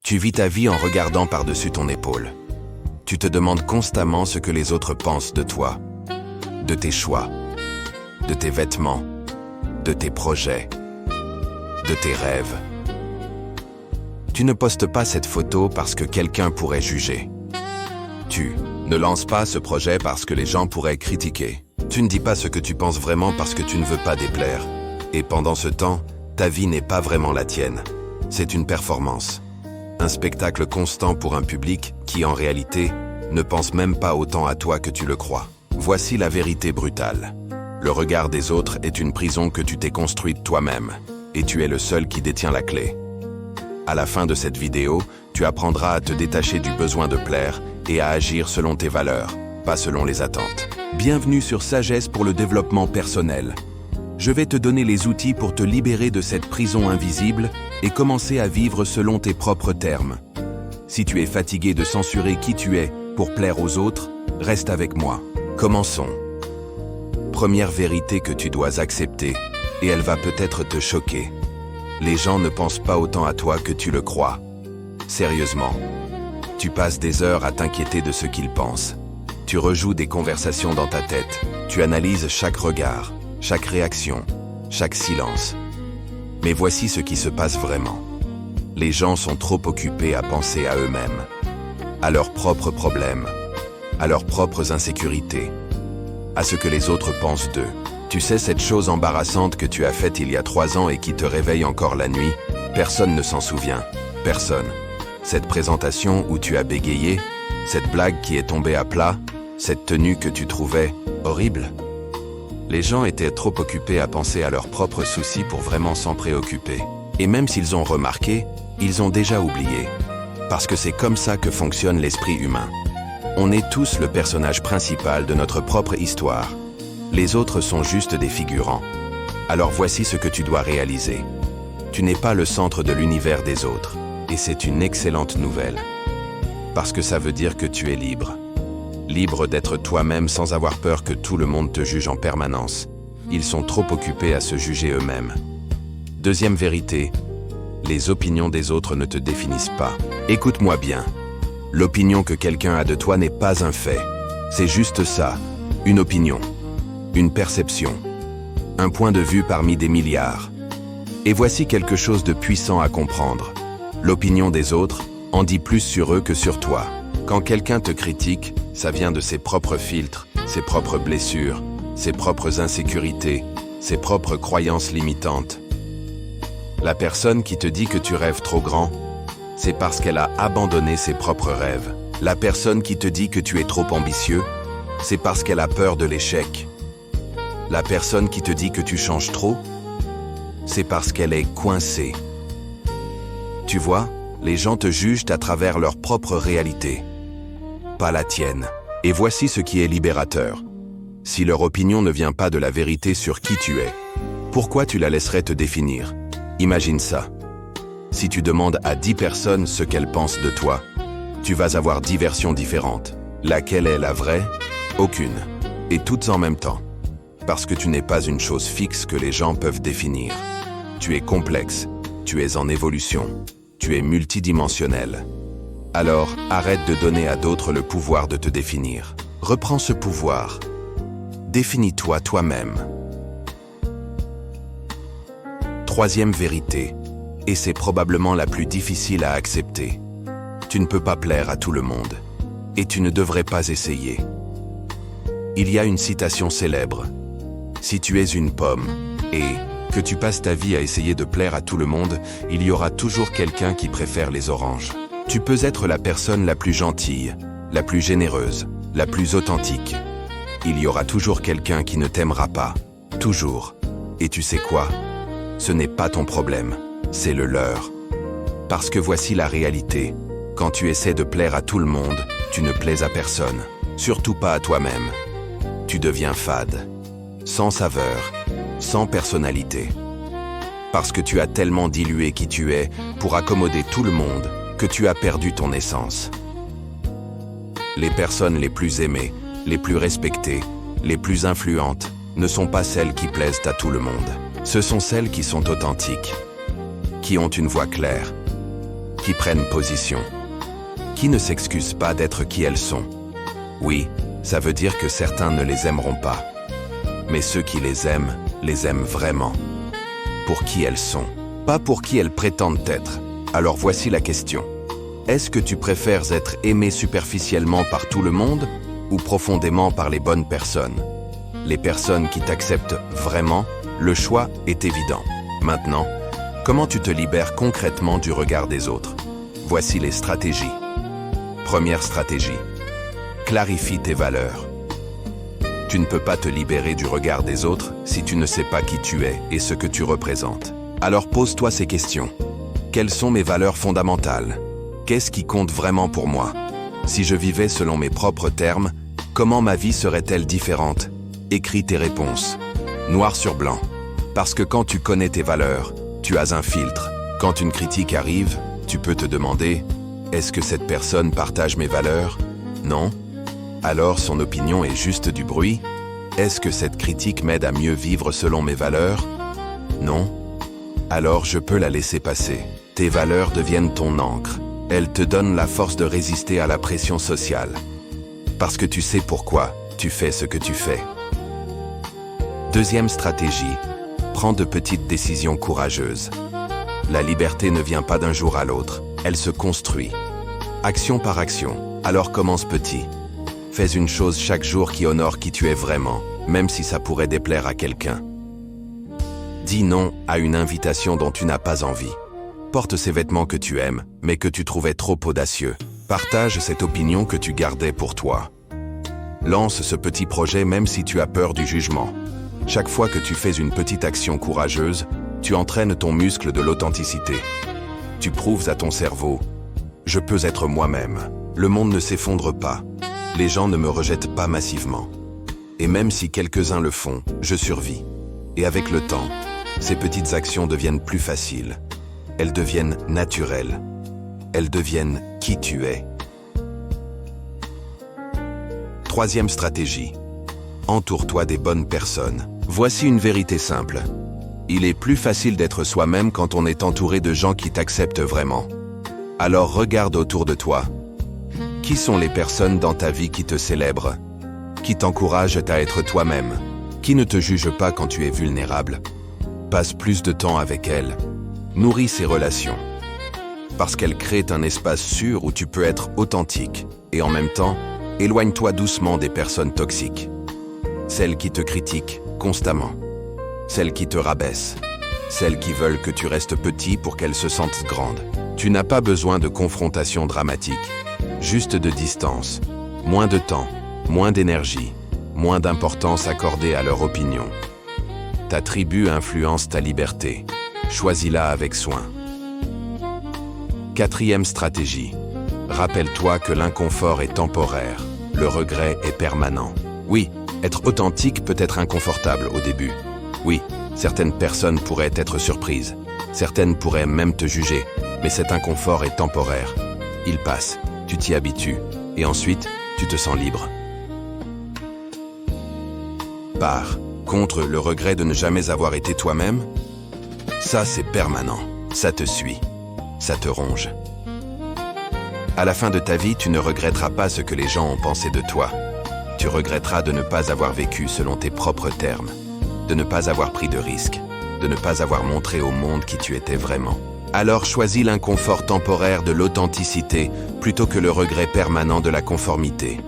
Tu vis ta vie en regardant par-dessus ton épaule. Tu te demandes constamment ce que les autres pensent de toi, de tes choix, de tes vêtements, de tes projets, de tes rêves. Tu ne postes pas cette photo parce que quelqu'un pourrait juger. Tu ne lances pas ce projet parce que les gens pourraient critiquer. Tu ne dis pas ce que tu penses vraiment parce que tu ne veux pas déplaire. Et pendant ce temps, ta vie n'est pas vraiment la tienne. C'est une performance. Un spectacle constant pour un public qui, en réalité, ne pense même pas autant à toi que tu le crois. Voici la vérité brutale. Le regard des autres est une prison que tu t'es construite toi-même, et tu es le seul qui détient la clé. À la fin de cette vidéo, tu apprendras à te détacher du besoin de plaire et à agir selon tes valeurs, pas selon les attentes. Bienvenue sur Sagesse pour le développement personnel. Je vais te donner les outils pour te libérer de cette prison invisible et commencer à vivre selon tes propres termes. Si tu es fatigué de censurer qui tu es pour plaire aux autres, reste avec moi. Commençons. Première vérité que tu dois accepter, et elle va peut-être te choquer. Les gens ne pensent pas autant à toi que tu le crois. Sérieusement. Tu passes des heures à t'inquiéter de ce qu'ils pensent. Tu rejoues des conversations dans ta tête. Tu analyses chaque regard, chaque réaction, chaque silence. Mais voici ce qui se passe vraiment. Les gens sont trop occupés à penser à eux-mêmes, à leurs propres problèmes, à leurs propres insécurités, à ce que les autres pensent d'eux. Tu sais cette chose embarrassante que tu as faite il y a 3 ans et qui te réveille encore la nuit? Personne ne s'en souvient. Personne. Cette présentation où tu as bégayé, cette blague qui est tombée à plat, cette tenue que tu trouvais horrible. Les gens étaient trop occupés à penser à leurs propres soucis pour vraiment s'en préoccuper. Et même s'ils ont remarqué, ils ont déjà oublié. Parce que c'est comme ça que fonctionne l'esprit humain. On est tous le personnage principal de notre propre histoire. Les autres sont juste des figurants. Alors voici ce que tu dois réaliser. Tu n'es pas le centre de l'univers des autres. Et c'est une excellente nouvelle. Parce que ça veut dire que tu es libre. Libre d'être toi-même sans avoir peur que tout le monde te juge en permanence. Ils sont trop occupés à se juger eux-mêmes. Deuxième vérité, les opinions des autres ne te définissent pas. Écoute-moi bien. L'opinion que quelqu'un a de toi n'est pas un fait. C'est juste ça, une opinion, une perception, un point de vue parmi des milliards. Et voici quelque chose de puissant à comprendre. L'opinion des autres en dit plus sur eux que sur toi. Quand quelqu'un te critique, ça vient de ses propres filtres, ses propres blessures, ses propres insécurités, ses propres croyances limitantes. La personne qui te dit que tu rêves trop grand, c'est parce qu'elle a abandonné ses propres rêves. La personne qui te dit que tu es trop ambitieux, c'est parce qu'elle a peur de l'échec. La personne qui te dit que tu changes trop, c'est parce qu'elle est coincée. Tu vois, les gens te jugent à travers leur propre réalité, pas la tienne. Et voici ce qui est libérateur. Si leur opinion ne vient pas de la vérité sur qui tu es, pourquoi tu la laisserais te définir? Imagine ça. Si tu demandes à 10 personnes ce qu'elles pensent de toi, tu vas avoir 10 versions différentes. Laquelle est la vraie? Aucune. Et toutes en même temps. Parce que tu n'es pas une chose fixe que les gens peuvent définir. Tu es complexe, tu es en évolution, tu es multidimensionnel. Alors, arrête de donner à d'autres le pouvoir de te définir. Reprends ce pouvoir. Définis-toi toi-même. Troisième vérité, et c'est probablement la plus difficile à accepter. Tu ne peux pas plaire à tout le monde, et tu ne devrais pas essayer. Il y a une citation célèbre. Si tu es une pomme, et que tu passes ta vie à essayer de plaire à tout le monde, il y aura toujours quelqu'un qui préfère les oranges. Tu peux être la personne la plus gentille, la plus généreuse, la plus authentique. Il y aura toujours quelqu'un qui ne t'aimera pas. Toujours. Et tu sais quoi? Ce n'est pas ton problème, c'est le leur. Parce que voici la réalité. Quand tu essaies de plaire à tout le monde, tu ne plais à personne. Surtout pas à toi-même. Tu deviens fade. Sans saveur, sans personnalité. Parce que tu as tellement dilué qui tu es pour accommoder tout le monde que tu as perdu ton essence. Les personnes les plus aimées, les plus respectées, les plus influentes ne sont pas celles qui plaisent à tout le monde. Ce sont celles qui sont authentiques, qui ont une voix claire, qui prennent position, qui ne s'excusent pas d'être qui elles sont. Oui, ça veut dire que certains ne les aimeront pas. Mais ceux qui les aiment vraiment. Pour qui elles sont, pas pour qui elles prétendent être. Alors voici la question. Est-ce que tu préfères être aimé superficiellement par tout le monde ou profondément par les bonnes personnes? Les personnes qui t'acceptent vraiment, le choix est évident. Maintenant, comment tu te libères concrètement du regard des autres? Voici les stratégies. Première stratégie. Clarifie tes valeurs. Tu ne peux pas te libérer du regard des autres si tu ne sais pas qui tu es et ce que tu représentes. Alors pose-toi ces questions. Quelles sont mes valeurs fondamentales? Qu'est-ce qui compte vraiment pour moi? Si je vivais selon mes propres termes, comment ma vie serait-elle différente? Écris tes réponses, noir sur blanc. Parce que quand tu connais tes valeurs, tu as un filtre. Quand une critique arrive, tu peux te demander « Est-ce que cette personne partage mes valeurs? Non? Alors son opinion est juste du bruit? Est-ce que cette critique m'aide à mieux vivre selon mes valeurs? Non? Alors je peux la laisser passer. Tes valeurs deviennent ton encre. Elles te donnent la force de résister à la pression sociale. Parce que tu sais pourquoi tu fais ce que tu fais. Deuxième stratégie, prends de petites décisions courageuses. La liberté ne vient pas d'un jour à l'autre, elle se construit. Action par action, alors commence petit. Fais une chose chaque jour qui honore qui tu es vraiment, même si ça pourrait déplaire à quelqu'un. Dis non à une invitation dont tu n'as pas envie. Porte ces vêtements que tu aimes, mais que tu trouvais trop audacieux. Partage cette opinion que tu gardais pour toi. Lance ce petit projet même si tu as peur du jugement. Chaque fois que tu fais une petite action courageuse, tu entraînes ton muscle de l'authenticité. Tu prouves à ton cerveau « Je peux être moi-même. Le monde ne s'effondre pas. Les gens ne me rejettent pas massivement. Et même si quelques-uns le font, je survis. » Et avec le temps, ces petites actions deviennent plus faciles. Elles deviennent naturelles. Elles deviennent qui tu es. Troisième stratégie. Entoure-toi des bonnes personnes. Voici une vérité simple. Il est plus facile d'être soi-même quand on est entouré de gens qui t'acceptent vraiment. Alors regarde autour de toi. Qui sont les personnes dans ta vie qui te célèbrent? Qui t'encouragent à être toi-même? Qui ne te jugent pas quand tu es vulnérable? Passe plus de temps avec elles. Nourris ces relations. Parce qu'elles créent un espace sûr où tu peux être authentique. Et en même temps, éloigne-toi doucement des personnes toxiques. Celles qui te critiquent constamment. Celles qui te rabaissent. Celles qui veulent que tu restes petit pour qu'elles se sentent grandes. Tu n'as pas besoin de confrontation dramatique. Juste de distance. Moins de temps. Moins d'énergie. Moins d'importance accordée à leur opinion. Ta tribu influence ta liberté. Choisis-la avec soin. Quatrième stratégie. Rappelle-toi que l'inconfort est temporaire. Le regret est permanent. Oui, être authentique peut être inconfortable au début. Oui, certaines personnes pourraient être surprises. Certaines pourraient même te juger. Mais cet inconfort est temporaire. Il passe, tu t'y habitues. Et ensuite, tu te sens libre. Par contre, le regret de ne jamais avoir été toi-même, ça c'est permanent. Ça te suit. Ça te ronge. À la fin de ta vie, tu ne regretteras pas ce que les gens ont pensé de toi. Tu regretteras de ne pas avoir vécu selon tes propres termes, de ne pas avoir pris de risques, de ne pas avoir montré au monde qui tu étais vraiment. Alors choisis l'inconfort temporaire de l'authenticité plutôt que le regret permanent de la conformité.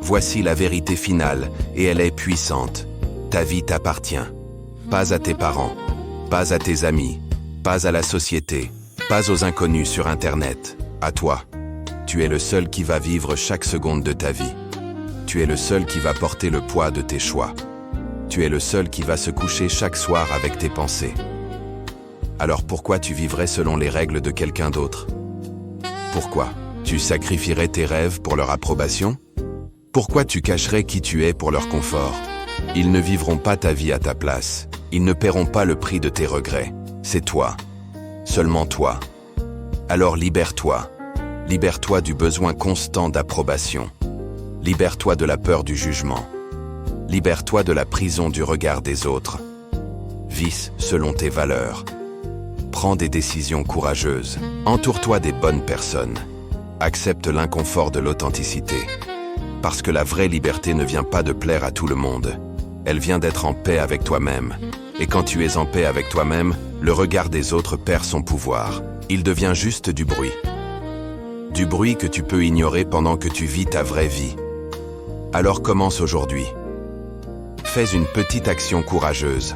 Voici la vérité finale, et elle est puissante. Ta vie t'appartient. Pas à tes parents, pas à tes amis, pas à la société, pas aux inconnus sur Internet. À toi. Tu es le seul qui va vivre chaque seconde de ta vie. Tu es le seul qui va porter le poids de tes choix. Tu es le seul qui va se coucher chaque soir avec tes pensées. Alors pourquoi tu vivrais selon les règles de quelqu'un d'autre? Pourquoi? Tu sacrifierais tes rêves pour leur approbation? Pourquoi tu cacherais qui tu es pour leur confort? Ils ne vivront pas ta vie à ta place. Ils ne paieront pas le prix de tes regrets. C'est toi. Seulement toi. Alors libère-toi. Libère-toi du besoin constant d'approbation. Libère-toi de la peur du jugement. Libère-toi de la prison du regard des autres. Vis selon tes valeurs. Prends des décisions courageuses. Entoure-toi des bonnes personnes. Accepte l'inconfort de l'authenticité. Parce que la vraie liberté ne vient pas de plaire à tout le monde. Elle vient d'être en paix avec toi-même. Et quand tu es en paix avec toi-même, le regard des autres perd son pouvoir. Il devient juste du bruit. Du bruit que tu peux ignorer pendant que tu vis ta vraie vie. Alors commence aujourd'hui. Fais une petite action courageuse.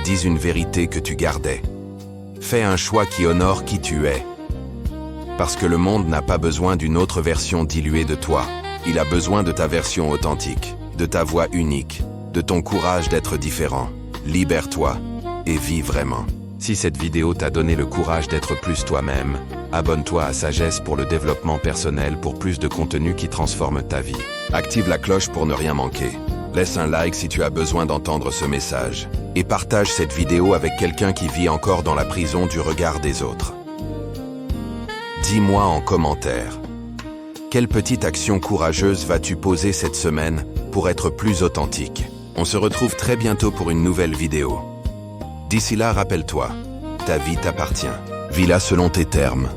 Dis une vérité que tu gardais. Fais un choix qui honore qui tu es. Parce que le monde n'a pas besoin d'une autre version diluée de toi. Il a besoin de ta version authentique, de ta voix unique, de ton courage d'être différent. Libère-toi et vis vraiment. Si cette vidéo t'a donné le courage d'être plus toi-même, abonne-toi à Sagesse pour le développement personnel pour plus de contenu qui transforme ta vie. Active la cloche pour ne rien manquer. Laisse un like si tu as besoin d'entendre ce message. Et partage cette vidéo avec quelqu'un qui vit encore dans la prison du regard des autres. Dis-moi en commentaire. Quelle petite action courageuse vas-tu poser cette semaine pour être plus authentique? On se retrouve très bientôt pour une nouvelle vidéo. D'ici là, rappelle-toi, ta vie t'appartient. Vis-la selon tes termes.